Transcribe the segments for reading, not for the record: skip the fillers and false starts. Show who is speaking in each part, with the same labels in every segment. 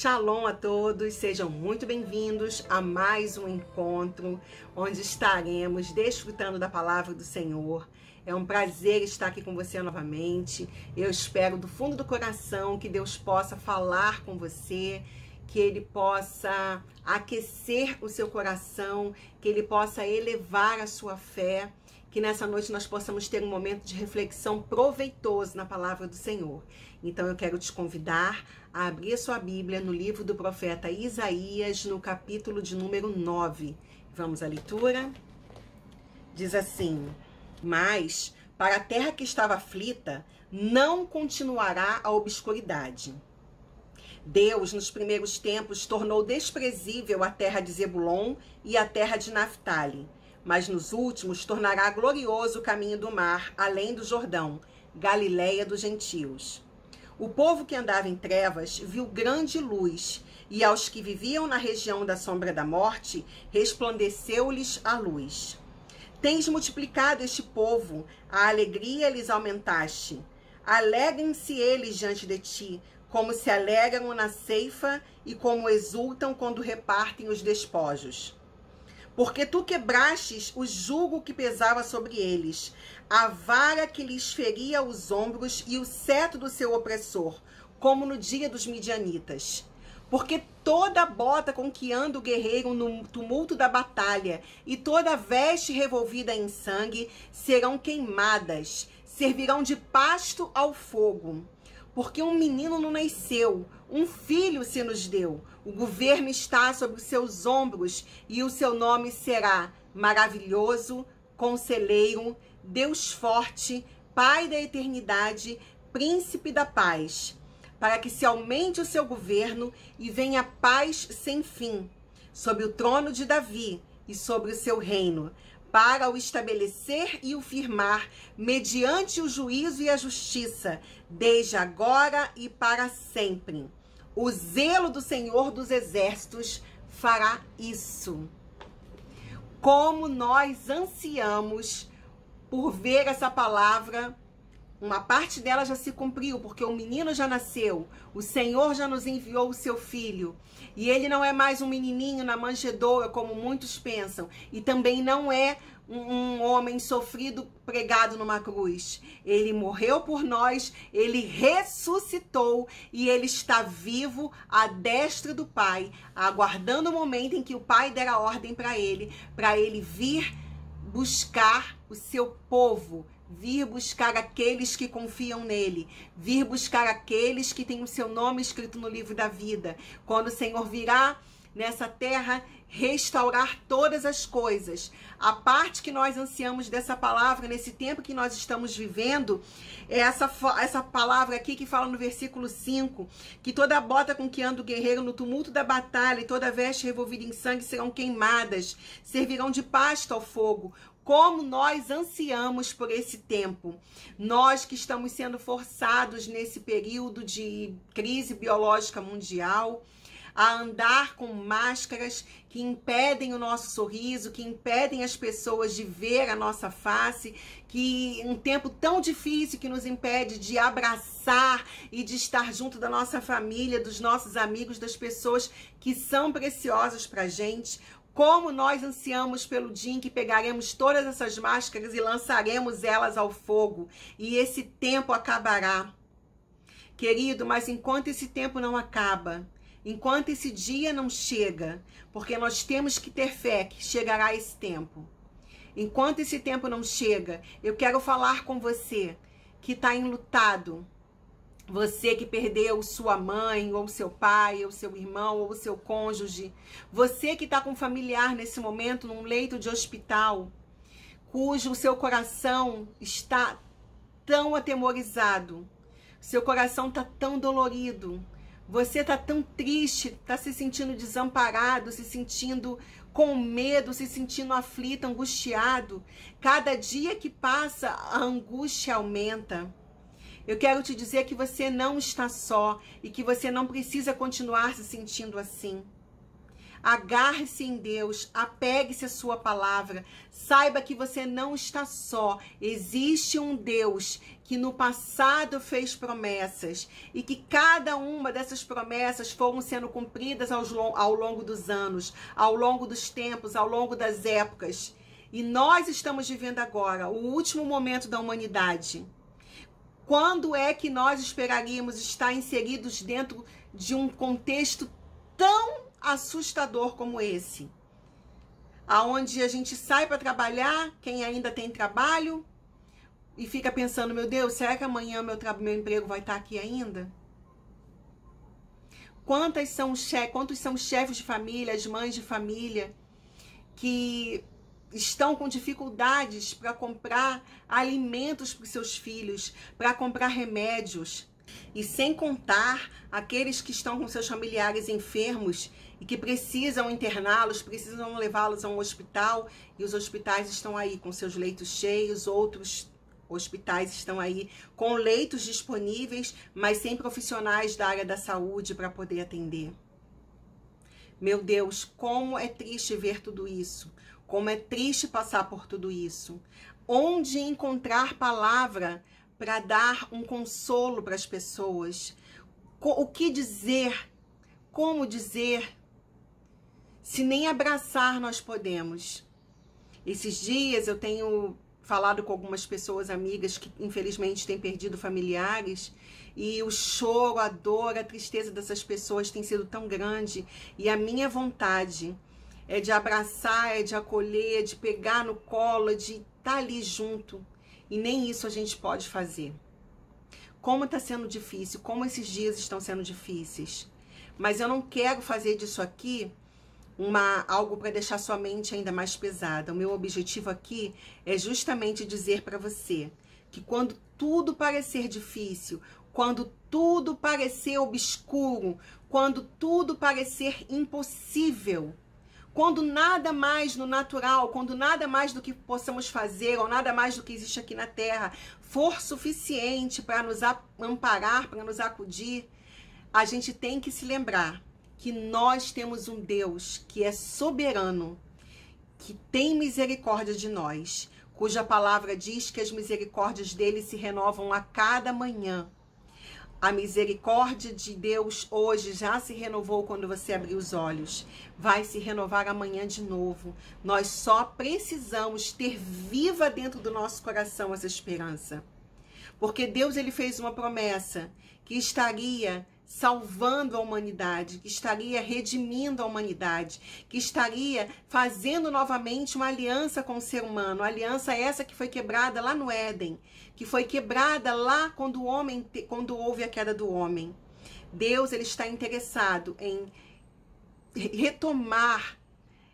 Speaker 1: Shalom a todos, sejam muito bem-vindos a mais um encontro onde estaremos desfrutando da palavra do Senhor. É um prazer estar aqui com você novamente. Eu espero do fundo do coração que Deus possa falar com você, que Ele possa aquecer o seu coração, que Ele possa elevar a sua fé, que nessa noite nós possamos ter um momento de reflexão proveitoso na palavra do Senhor. Então eu quero te convidar a abrir a sua Bíblia no livro do profeta Isaías, no capítulo de número 9. Vamos à leitura? Diz assim: mas para a terra que estava aflita, não continuará a obscuridade. Deus, nos primeiros tempos, tornou desprezível a terra de Zebulon e a terra de Naftali, mas nos últimos tornará glorioso o caminho do mar, além do Jordão, Galileia dos gentios. O povo que andava em trevas viu grande luz, e aos que viviam na região da sombra da morte, resplandeceu-lhes a luz. Tens multiplicado este povo, a alegria lhes aumentaste. Alegrem-se eles diante de ti, como se alegram na ceifa e como exultam quando repartem os despojos. Porque tu quebrastes o jugo que pesava sobre eles, a vara que lhes feria os ombros e o cetro do seu opressor, como no dia dos midianitas. Porque toda bota com que anda o guerreiro no tumulto da batalha e toda veste revolvida em sangue serão queimadas, servirão de pasto ao fogo. Porque um menino não nasceu, um filho se nos deu. O governo está sobre os seus ombros e o seu nome será Maravilhoso, Conselheiro, Deus Forte, Pai da Eternidade, Príncipe da Paz. Para que se aumente o seu governo e venha paz sem fim, sobre o trono de Davi e sobre o seu reino, para o estabelecer e o firmar, mediante o juízo e a justiça, desde agora e para sempre. O zelo do Senhor dos Exércitos fará isso. Como nós ansiamos por ver essa palavra, uma parte dela já se cumpriu, porque o menino já nasceu, o Senhor já nos enviou o seu filho, e ele não é mais um menininho na manjedoura, como muitos pensam, e também não é um homem sofrido pregado numa cruz. Ele morreu por nós, ele ressuscitou, e ele está vivo à destra do Pai, aguardando o momento em que o Pai der a ordem para ele vir buscar o seu povo, vir buscar aqueles que confiam nele, vir buscar aqueles que têm o seu nome escrito no livro da vida. Quando o Senhor virá nessa terra, restaurar todas as coisas. A parte que nós ansiamos dessa palavra, nesse tempo que nós estamos vivendo, é essa palavra aqui que fala no versículo 5, que toda bota com que anda o guerreiro no tumulto da batalha e toda veste revolvida em sangue serão queimadas, servirão de pasto ao fogo. Como nós ansiamos por esse tempo. Nós que estamos sendo forçados nesse período de crise biológica mundial a andar com máscaras que impedem o nosso sorriso, que impedem as pessoas de ver a nossa face, que um tempo tão difícil que nos impede de abraçar e de estar junto da nossa família, dos nossos amigos, das pessoas que são preciosas pra gente. Como nós ansiamos pelo dia em que pegaremos todas essas máscaras e lançaremos elas ao fogo, e esse tempo acabará. Querido, mas enquanto esse tempo não acaba, enquanto esse dia não chega, porque nós temos que ter fé que chegará esse tempo. Enquanto esse tempo não chega, eu quero falar com você que está enlutado. Você que perdeu sua mãe, ou seu pai, ou seu irmão, ou seu cônjuge. Você que está com um familiar nesse momento num leito de hospital, cujo seu coração está tão atemorizado. Seu coração está tão dolorido. Você está tão triste, está se sentindo desamparado, se sentindo com medo, se sentindo aflito, angustiado. Cada dia que passa, a angústia aumenta. Eu quero te dizer que você não está só e que você não precisa continuar se sentindo assim. Agarre-se em Deus, apegue-se à sua palavra. Saiba que você não está só. Existe um Deus que no passado fez promessas e que cada uma dessas promessas foram sendo cumpridas ao longo dos anos, ao longo dos tempos, ao longo das épocas. E nós estamos vivendo agora o último momento da humanidade. Quando é que nós esperaríamos estar inseridos dentro de um contexto tão assustador como esse? Aonde a gente sai para trabalhar, quem ainda tem trabalho, e fica pensando, meu Deus, será que amanhã meu emprego vai estar aqui ainda? Quantos são chefes de família, as mães de família, que estão com dificuldades para comprar alimentos para os seus filhos, para comprar remédios, e sem contar aqueles que estão com seus familiares enfermos e que precisam interná-los, precisam levá-los a um hospital, e os hospitais estão aí com seus leitos cheios, outros hospitais estão aí com leitos disponíveis, mas sem profissionais da área da saúde para poder atender. Meu Deus, como é triste ver tudo isso. Como é triste passar por tudo isso. Onde encontrar palavra para dar um consolo para as pessoas? O que dizer? Como dizer? Se nem abraçar nós podemos. Esses dias eu tenho falado com algumas pessoas amigas que infelizmente têm perdido familiares, e o choro, a dor, a tristeza dessas pessoas tem sido tão grande, e a minha vontade é de abraçar, é de acolher, de pegar no colo, de estar ali junto. E nem isso a gente pode fazer. Como está sendo difícil, como esses dias estão sendo difíceis. Mas eu não quero fazer disso aqui algo para deixar sua mente ainda mais pesada. O meu objetivo aqui é justamente dizer para você que quando tudo parecer difícil, quando tudo parecer obscuro, quando tudo parecer impossível, quando nada mais no natural, quando nada mais do que possamos fazer, ou nada mais do que existe aqui na Terra, for suficiente para nos amparar, para nos acudir, a gente tem que se lembrar que nós temos um Deus que é soberano, que tem misericórdia de nós, cuja palavra diz que as misericórdias dele se renovam a cada manhã. A misericórdia de Deus hoje já se renovou quando você abrir os olhos. Vai se renovar amanhã de novo. Nós só precisamos ter viva dentro do nosso coração essa esperança. Porque Deus, ele fez uma promessa que estaria salvando a humanidade, que estaria redimindo a humanidade, que estaria fazendo novamente uma aliança com o ser humano, aliança essa que foi quebrada lá no Éden, que foi quebrada lá quando houve a queda do homem. Deus, ele está interessado em retomar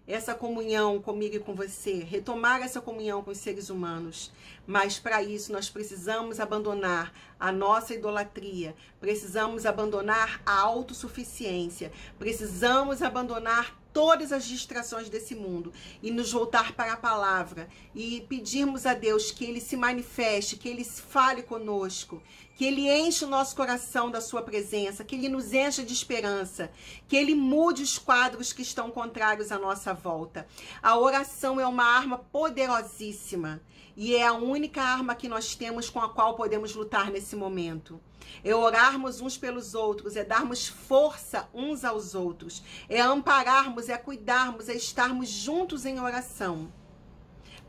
Speaker 1: essa comunhão comigo e com você, retomar essa comunhão com os seres humanos. Mas para isso nós precisamos abandonar a nossa idolatria, precisamos abandonar a autossuficiência, precisamos abandonar todas as distrações desse mundo e nos voltar para a palavra e pedirmos a Deus que ele se manifeste, que ele fale conosco, que ele enche o nosso coração da sua presença, que ele nos encha de esperança, que ele mude os quadros que estão contrários à nossa volta. A oração é uma arma poderosíssima e é a única arma que nós temos com a qual podemos lutar nesse momento. É orarmos uns pelos outros, é darmos força uns aos outros, é ampararmos, é cuidarmos, é estarmos juntos em oração.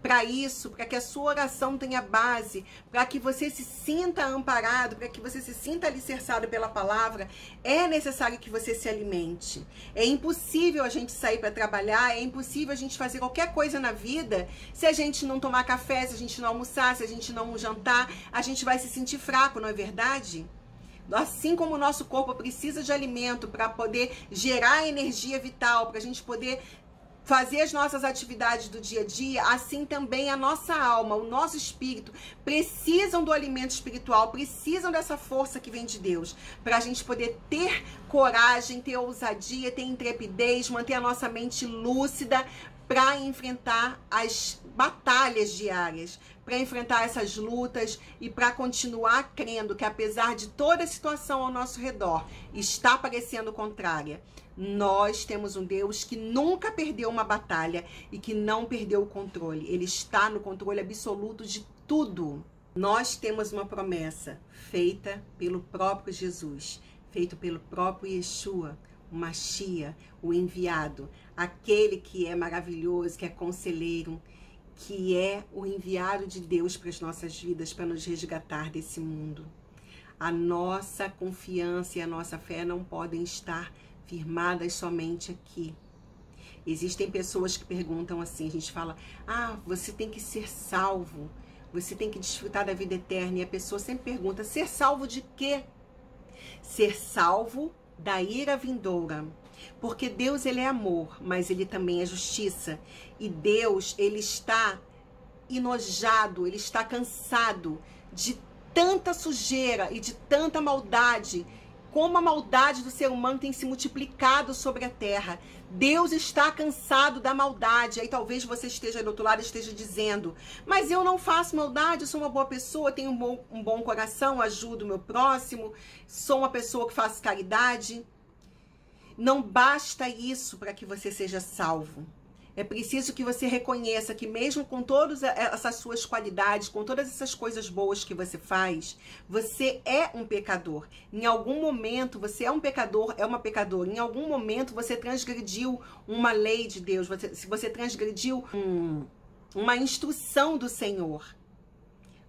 Speaker 1: Para isso, para que a sua oração tenha base, para que você se sinta amparado, para que você se sinta alicerçado pela palavra, é necessário que você se alimente. É impossível a gente sair para trabalhar, é impossível a gente fazer qualquer coisa na vida se a gente não tomar café, se a gente não almoçar, se a gente não jantar, a gente vai se sentir fraco, não é verdade? Assim como o nosso corpo precisa de alimento para poder gerar energia vital, para a gente poder fazer as nossas atividades do dia a dia, assim também a nossa alma, o nosso espírito precisam do alimento espiritual, precisam dessa força que vem de Deus, para a gente poder ter coragem, ter ousadia, ter intrepidez, manter a nossa mente lúcida, para enfrentar as batalhas diárias, para enfrentar essas lutas e para continuar crendo que, apesar de toda a situação ao nosso redor está parecendo contrária, nós temos um Deus que nunca perdeu uma batalha e que não perdeu o controle. Ele está no controle absoluto de tudo. Nós temos uma promessa feita pelo próprio Jesus, feito pelo próprio Yeshua, o Mashiach, o enviado, aquele que é maravilhoso, que é conselheiro, que é o enviado de Deus para as nossas vidas, para nos resgatar desse mundo. A nossa confiança e a nossa fé não podem estar firmadas somente aqui. Existem pessoas que perguntam assim, a gente fala, você tem que ser salvo, você tem que desfrutar da vida eterna, e a pessoa sempre pergunta, ser salvo de quê? Ser salvo da ira vindoura. Porque Deus, ele é amor, mas ele também é justiça. E Deus, ele está enojado, ele está cansado de tanta sujeira e de tanta maldade, como a maldade do ser humano tem se multiplicado sobre a terra. Deus está cansado da maldade. Aí talvez você esteja do outro lado, esteja dizendo, mas eu não faço maldade, eu sou uma boa pessoa, tenho um bom coração, ajudo o meu próximo, sou uma pessoa que faz caridade. Não basta isso para que você seja salvo. É preciso que você reconheça que mesmo com todas essas suas qualidades, com todas essas coisas boas que você faz, você é um pecador. Em algum momento você é um pecador, é uma pecadora. Em algum momento você transgrediu uma lei de Deus, você transgrediu uma instrução do Senhor.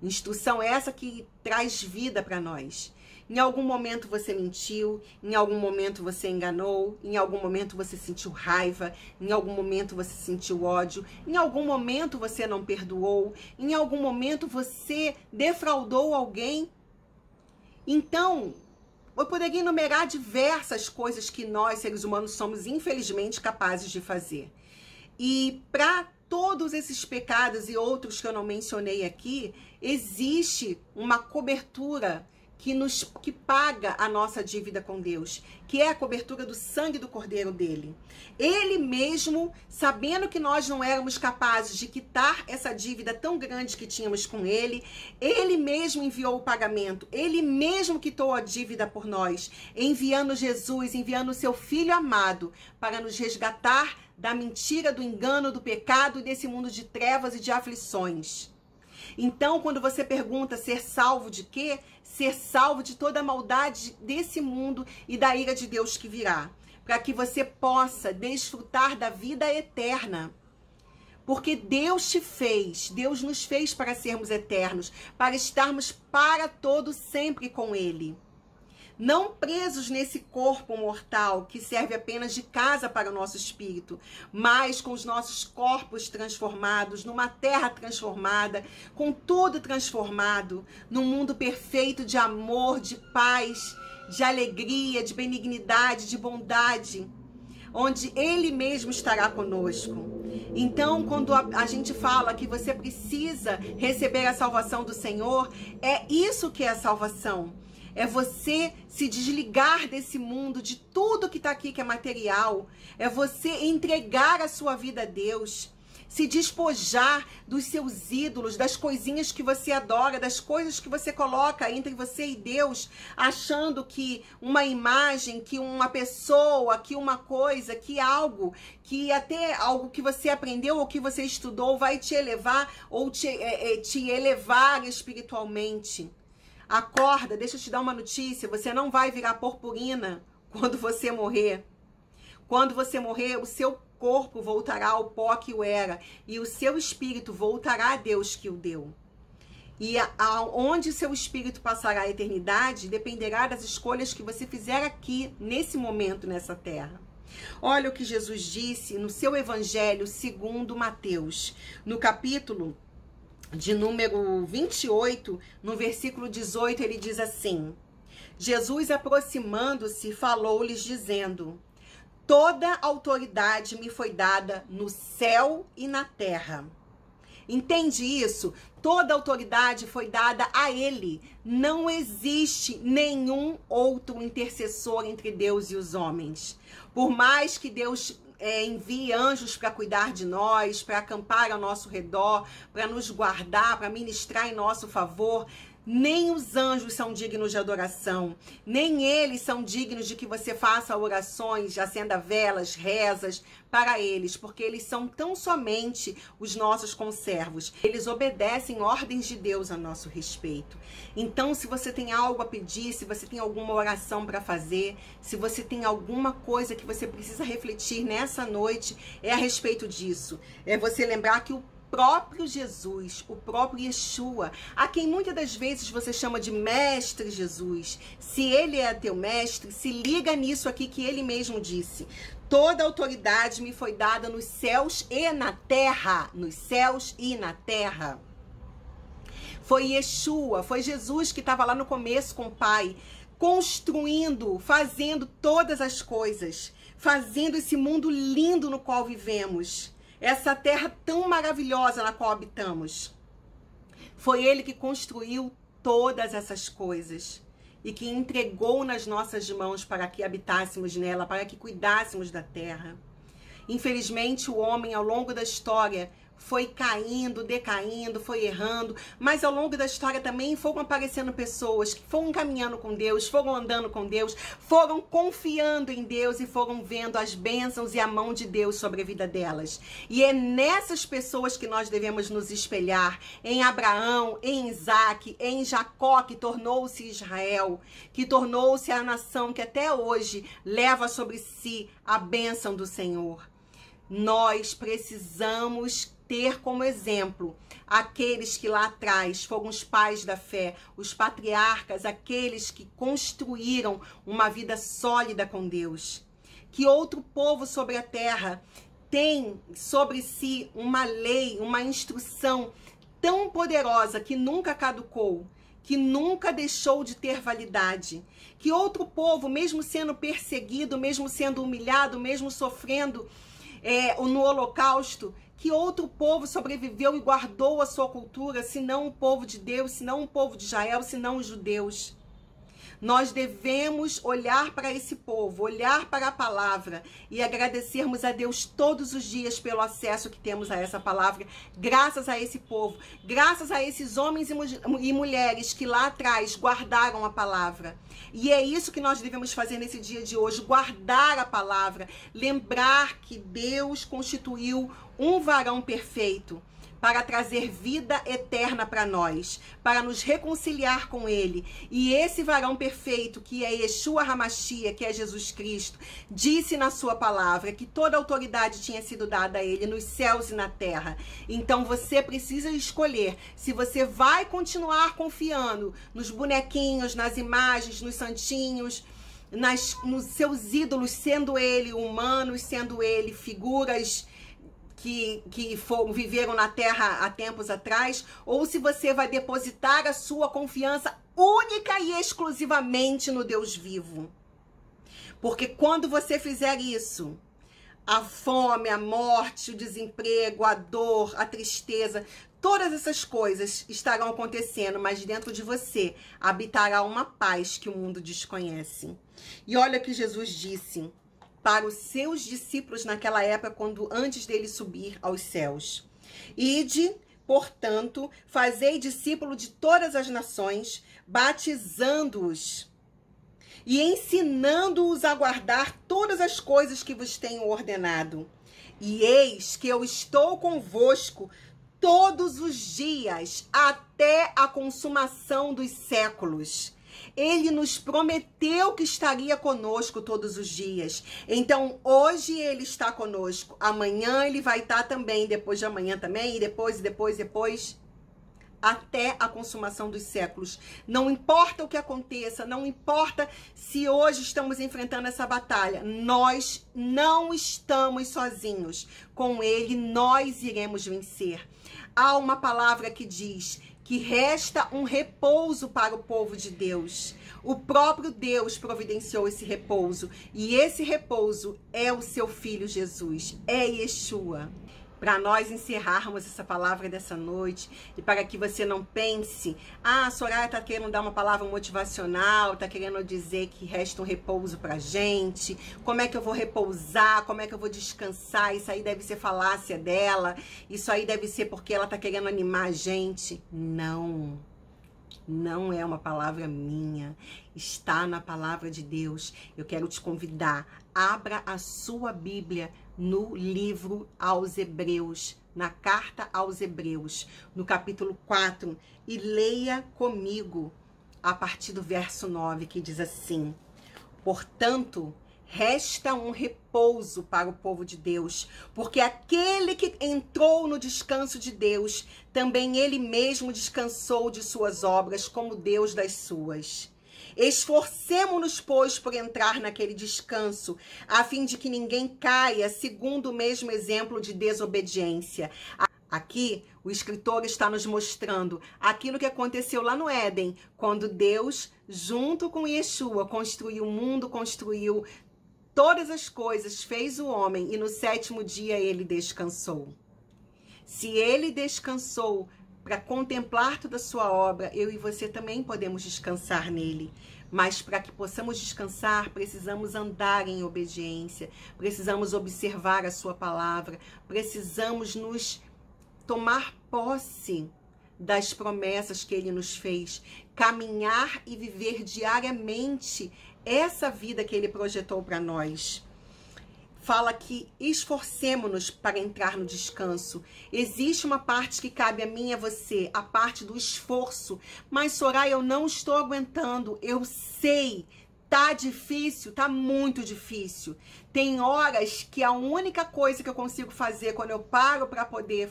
Speaker 1: Instrução essa que traz vida para nós. Em algum momento você mentiu, em algum momento você enganou, em algum momento você sentiu raiva, em algum momento você sentiu ódio, em algum momento você não perdoou, em algum momento você defraudou alguém. Então, eu poderia enumerar diversas coisas que nós, seres humanos, somos infelizmente capazes de fazer. E para todos esses pecados e outros que eu não mencionei aqui, existe uma cobertura que paga a nossa dívida com Deus, que é a cobertura do sangue do Cordeiro dele. Ele mesmo, sabendo que nós não éramos capazes de quitar essa dívida tão grande que tínhamos com ele, ele mesmo enviou o pagamento, ele mesmo quitou a dívida por nós, enviando Jesus, enviando o seu Filho amado para nos resgatar da mentira, do engano, do pecado e desse mundo de trevas e de aflições. Então, quando você pergunta ser salvo de quê? Ser salvo de toda a maldade desse mundo e da ira de Deus que virá. Para que você possa desfrutar da vida eterna. Porque Deus te fez, Deus nos fez para sermos eternos, para estarmos para todo sempre com Ele. Não presos nesse corpo mortal que serve apenas de casa para o nosso espírito, mas com os nossos corpos transformados, numa terra transformada, com tudo transformado, num mundo perfeito de amor, de paz, de alegria, de benignidade, de bondade, onde Ele mesmo estará conosco. Então, quando a gente fala que você precisa receber a salvação do Senhor, é isso que é a salvação. É você se desligar desse mundo, de tudo que está aqui que é material. É você entregar a sua vida a Deus. Se despojar dos seus ídolos, das coisinhas que você adora, das coisas que você coloca entre você e Deus, achando que uma imagem, que uma pessoa, que uma coisa, que algo, que até algo que você aprendeu ou que você estudou vai te elevar ou te elevar espiritualmente. Acorda, deixa eu te dar uma notícia, você não vai virar purpurina quando você morrer. Quando você morrer, o seu corpo voltará ao pó que o era e o seu espírito voltará a Deus que o deu. E onde seu espírito passará a eternidade dependerá das escolhas que você fizer aqui, nesse momento, nessa terra. Olha o que Jesus disse no seu evangelho segundo Mateus, no capítulo de número 28, no versículo 18, ele diz assim: Jesus, aproximando-se, falou-lhes dizendo: toda autoridade me foi dada no céu e na terra. Entende isso? Toda autoridade foi dada a ele. Não existe nenhum outro intercessor entre Deus e os homens. Por mais que Deus envie anjos para cuidar de nós, para acampar ao nosso redor, para nos guardar, para ministrar em nosso favor. Nem os anjos são dignos de adoração, nem eles são dignos de que você faça orações, acenda velas, rezas para eles, porque eles são tão somente os nossos conservos. Eles obedecem ordens de Deus a nosso respeito. Então, se você tem algo a pedir, se você tem alguma oração para fazer, se você tem alguma coisa que você precisa refletir nessa noite, é a respeito disso. É você lembrar que o próprio Jesus, o próprio Yeshua, a quem muitas das vezes você chama de Mestre Jesus, se ele é teu mestre, se liga nisso aqui que ele mesmo disse: toda autoridade me foi dada nos céus e na terra, nos céus e na terra. Foi Yeshua, foi Jesus que estava lá no começo com o Pai, construindo, fazendo todas as coisas, fazendo esse mundo lindo no qual vivemos. Essa terra tão maravilhosa na qual habitamos. Foi ele que construiu todas essas coisas e que entregou nas nossas mãos para que habitássemos nela, para que cuidássemos da terra. Infelizmente, o homem, ao longo da história, foi caindo, decaindo, foi errando, mas ao longo da história também foram aparecendo pessoas que foram caminhando com Deus, foram andando com Deus, foram confiando em Deus e foram vendo as bênçãos e a mão de Deus sobre a vida delas. E é nessas pessoas que nós devemos nos espelhar, em Abraão, em Isaac, em Jacó, que tornou-se Israel, que tornou-se a nação que até hoje leva sobre si a bênção do Senhor. Nós precisamos ter como exemplo aqueles que lá atrás foram os pais da fé, os patriarcas, aqueles que construíram uma vida sólida com Deus. Que outro povo sobre a terra tem sobre si uma lei, uma instrução tão poderosa que nunca caducou, que nunca deixou de ter validade? Que outro povo, mesmo sendo perseguido, mesmo sendo humilhado, mesmo sofrendo no Holocausto, que outro povo sobreviveu e guardou a sua cultura, senão o povo de Deus, senão o povo de Israel, senão os judeus? Nós devemos olhar para esse povo, olhar para a palavra e agradecermos a Deus todos os dias pelo acesso que temos a essa palavra, graças a esse povo, graças a esses homens e mulheres que lá atrás guardaram a palavra. E é isso que nós devemos fazer nesse dia de hoje, guardar a palavra, lembrar que Deus constituiu um varão perfeito para trazer vida eterna para nós, para nos reconciliar com Ele. E esse varão perfeito, que é Yeshua HaMashiach, que é Jesus Cristo, disse na sua palavra que toda autoridade tinha sido dada a Ele nos céus e na terra. Então você precisa escolher se você vai continuar confiando nos bonequinhos, nas imagens, nos santinhos, nos seus ídolos, sendo ele humanos, sendo ele figuras que viveram na terra há tempos atrás, ou se você vai depositar a sua confiança única e exclusivamente no Deus vivo. Porque quando você fizer isso, a fome, a morte, o desemprego, a dor, a tristeza, todas essas coisas estarão acontecendo, mas dentro de você habitará uma paz que o mundo desconhece. E olha o que Jesus disse para os seus discípulos naquela época, antes dele subir aos céus: ide, portanto, fazei discípulo de todas as nações, batizando-os e ensinando-os a guardar todas as coisas que vos tenho ordenado. E eis que eu estou convosco todos os dias, até a consumação dos séculos. Ele nos prometeu que estaria conosco todos os dias. Então, hoje ele está conosco. Amanhã ele vai estar também, depois de amanhã também, e depois, até a consumação dos séculos. Não importa o que aconteça, não importa se hoje estamos enfrentando essa batalha, nós não estamos sozinhos. Com ele, nós iremos vencer. Há uma palavra que diz que resta um repouso para o povo de Deus. O próprio Deus providenciou esse repouso. E esse repouso é o seu Filho Jesus, é Yeshua. para nós encerrarmos essa palavra dessa noite e para que você não pense, a Soraya está querendo dar uma palavra motivacional, está querendo dizer que resta um repouso para a gente, como é que eu vou repousar, como é que eu vou descansar, isso aí deve ser falácia dela, isso aí deve ser porque ela está querendo animar a gente. Não. Não é uma palavra minha, está na palavra de Deus. Eu quero te convidar, abra a sua Bíblia no livro aos Hebreus, na carta aos Hebreus, no capítulo 4, e leia comigo a partir do verso 9, que diz assim: portanto, resta um repouso para o povo de Deus, porque aquele que entrou no descanso de Deus, também ele mesmo descansou de suas obras, como Deus das suas. Esforcemo-nos, pois, por entrar naquele descanso, a fim de que ninguém caia segundo o mesmo exemplo de desobediência. Aqui, o escritor está nos mostrando aquilo que aconteceu lá no Éden, quando Deus, junto com Yeshua, construiu o mundo, construiu todas as coisas, fez o homem, e no 7º dia ele descansou. Se ele descansou para contemplar toda a sua obra, eu e você também podemos descansar nele. Mas para que possamos descansar, precisamos andar em obediência, precisamos observar a sua palavra, precisamos nos tomar posse das promessas que ele nos fez, caminhar e viver diariamente essa vida que ele projetou para nós. Fala que esforcemo-nos para entrar no descanso. Existe uma parte que cabe a mim e a você, a parte do esforço. Mas, Soraya, eu não estou aguentando. Eu sei, tá difícil, tá muito difícil. Tem horas que a única coisa que eu consigo fazer quando eu paro para poder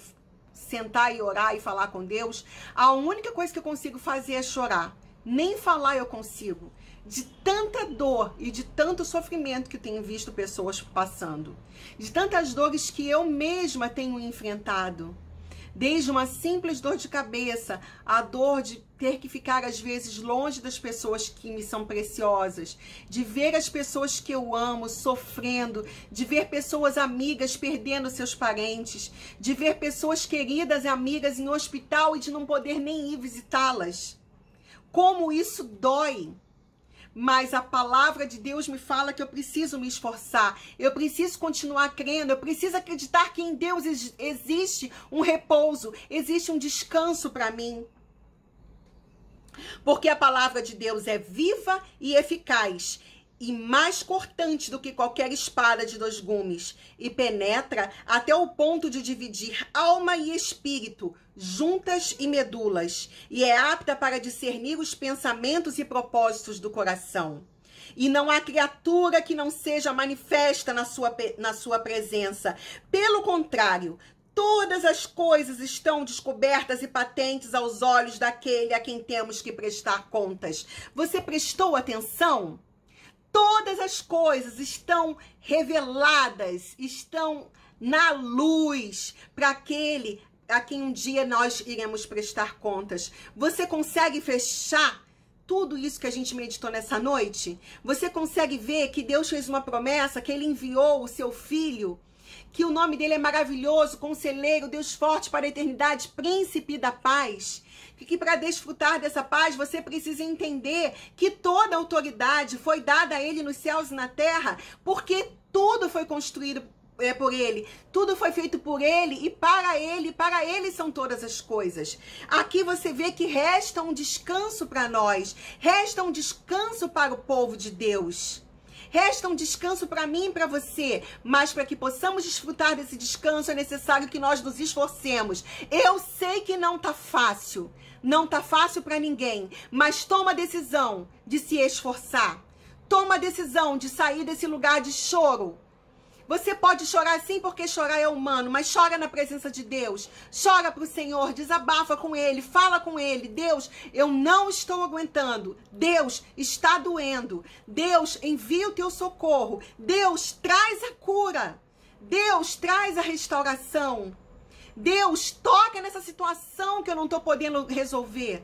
Speaker 1: sentar e orar e falar com Deus, a única coisa que eu consigo fazer é chorar. Nem falar eu consigo. De tanta dor e de tanto sofrimento que eu tenho visto pessoas passando. De tantas dores que eu mesma tenho enfrentado. Desde uma simples dor de cabeça, a dor de ter que ficar às vezes longe das pessoas que me são preciosas, de ver as pessoas que eu amo sofrendo, de ver pessoas amigas perdendo seus parentes, de ver pessoas queridas e amigas em hospital e de não poder nem ir visitá-las. Como isso dói! Mas a palavra de Deus me fala que eu preciso me esforçar, eu preciso continuar crendo, eu preciso acreditar que em Deus existe um repouso, existe um descanso para mim. Porque a palavra de Deus é viva e eficaz, e mais cortante do que qualquer espada de 2 gumes, e penetra até o ponto de dividir alma e espírito, juntas e medulas, e é apta para discernir os pensamentos e propósitos do coração. E não há criatura que não seja manifesta na sua presença. Pelo contrário, todas as coisas estão descobertas e patentes aos olhos daquele a quem temos que prestar contas. Você prestou atenção? Todas as coisas estão reveladas, estão na luz para aquele a quem um dia nós iremos prestar contas. Você consegue fechar tudo isso que a gente meditou nessa noite? Você consegue ver que Deus fez uma promessa, que ele enviou o seu filho, que o nome dele é maravilhoso, conselheiro, Deus forte para a eternidade, príncipe da paz? Que para desfrutar dessa paz você precisa entender que toda a autoridade foi dada a ele nos céus e na terra, porque tudo foi construído por ele, tudo foi feito por ele e para ele são todas as coisas. Aqui você vê que resta um descanso para nós, resta um descanso para o povo de Deus. Resta um descanso para mim e para você, mas para que possamos desfrutar desse descanso é necessário que nós nos esforcemos. Eu sei que não tá fácil, não tá fácil para ninguém, mas toma a decisão de se esforçar. Toma a decisão de sair desse lugar de choro. Você pode chorar sim, porque chorar é humano, mas chora na presença de Deus. Chora para o Senhor, desabafa com Ele, fala com Ele. Deus, eu não estou aguentando. Deus, está doendo. Deus, envia o teu socorro. Deus, traz a cura. Deus, traz a restauração. Deus, toca nessa situação que eu não estou podendo resolver.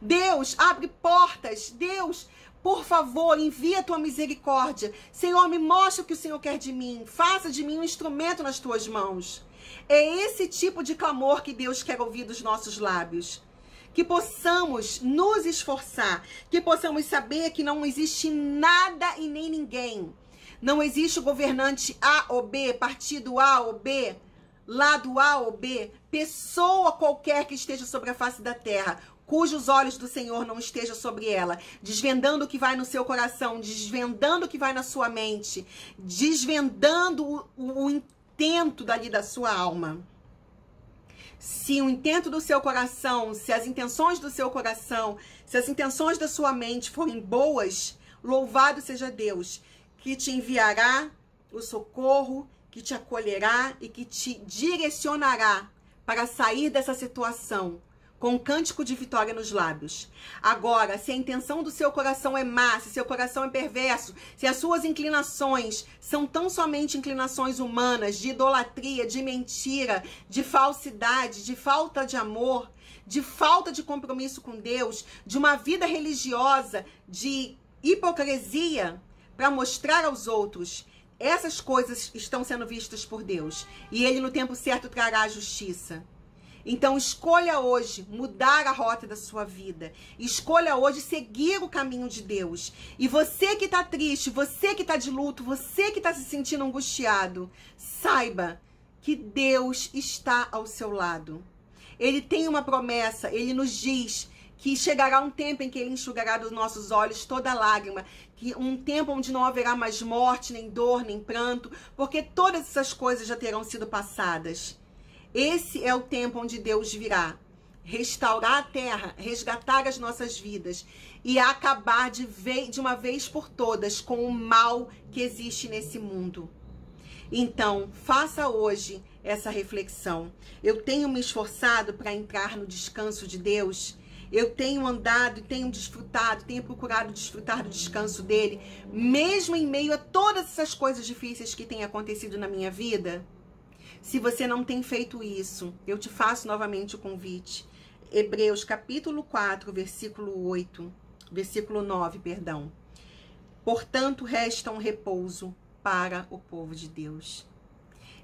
Speaker 1: Deus, abre portas. Deus, Por favor, envia a tua misericórdia. Senhor, me mostra o que o Senhor quer de mim. Faça de mim um instrumento nas tuas mãos. É esse tipo de clamor que Deus quer ouvir dos nossos lábios. Que possamos nos esforçar, que possamos saber que não existe nada e nem ninguém. Não existe o governante A ou B, partido A ou B, lado A ou B, pessoa qualquer que esteja sobre a face da terra, cujos olhos do Senhor não estejam sobre ela, desvendando o que vai no seu coração, desvendando o que vai na sua mente, desvendando o intento dali da sua alma. Se o intento do seu coração, se as intenções do seu coração, se as intenções da sua mente forem boas, louvado seja Deus, que te enviará o socorro, que te acolherá e que te direcionará para sair dessa situação com um cântico de vitória nos lábios. Agora, se a intenção do seu coração é má, se seu coração é perverso, se as suas inclinações são tão somente inclinações humanas, de idolatria, de mentira, de falsidade, de falta de amor, de falta de compromisso com Deus, de uma vida religiosa, de hipocrisia, para mostrar aos outros, essas coisas estão sendo vistas por Deus. E Ele, no tempo certo, trará a justiça. Então, escolha hoje mudar a rota da sua vida. Escolha hoje seguir o caminho de Deus. E você que está triste, você que está de luto, você que está se sentindo angustiado, saiba que Deus está ao seu lado. Ele tem uma promessa, Ele nos diz que chegará um tempo em que Ele enxugará dos nossos olhos toda lágrima, que um tempo onde não haverá mais morte, nem dor, nem pranto, porque todas essas coisas já terão sido passadas. Esse é o tempo onde Deus virá restaurar a terra, resgatar as nossas vidas e acabar de uma vez por todas com o mal que existe nesse mundo. Então, faça hoje essa reflexão. Eu tenho me esforçado para entrar no descanso de Deus. Eu tenho andado e tenho desfrutado, tenho procurado desfrutar do descanso dele, mesmo em meio a todas essas coisas difíceis que têm acontecido na minha vida. Se você não tem feito isso, eu te faço novamente o convite. Hebreus capítulo 4, versículo 9, perdão. Portanto, resta um repouso para o povo de Deus.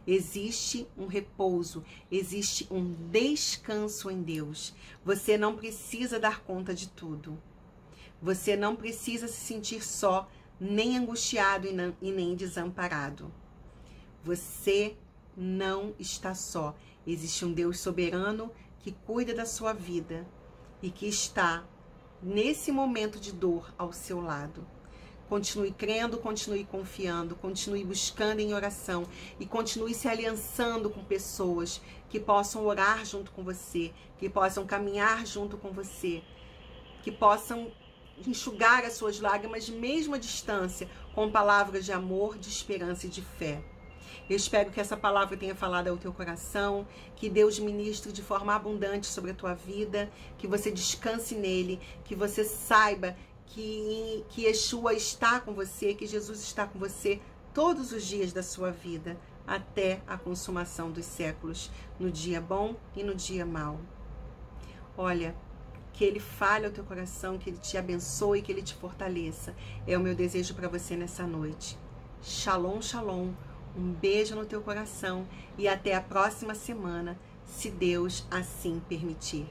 Speaker 1: Existe um repouso, existe um descanso em Deus. Você não precisa dar conta de tudo. Você não precisa se sentir só, nem angustiado e nem desamparado. Você não está só. Existe um Deus soberano que cuida da sua vida e que está, nesse momento de dor, ao seu lado. Continue crendo, continue confiando, continue buscando em oração e continue se aliançando com pessoas que possam orar junto com você, que possam caminhar junto com você, que possam enxugar as suas lágrimas mesmo à distância, com palavras de amor, de esperança e de fé. Eu espero que essa palavra tenha falado ao teu coração, que Deus ministre de forma abundante sobre a tua vida, que você descanse nele, que você saiba que Yeshua está com você, que Jesus está com você todos os dias da sua vida, até a consumação dos séculos, no dia bom e no dia mau. Olha, que Ele fale ao teu coração, que Ele te abençoe, que Ele te fortaleça. É o meu desejo para você nessa noite. Shalom, shalom. Um beijo no teu coração e até a próxima semana, se Deus assim permitir.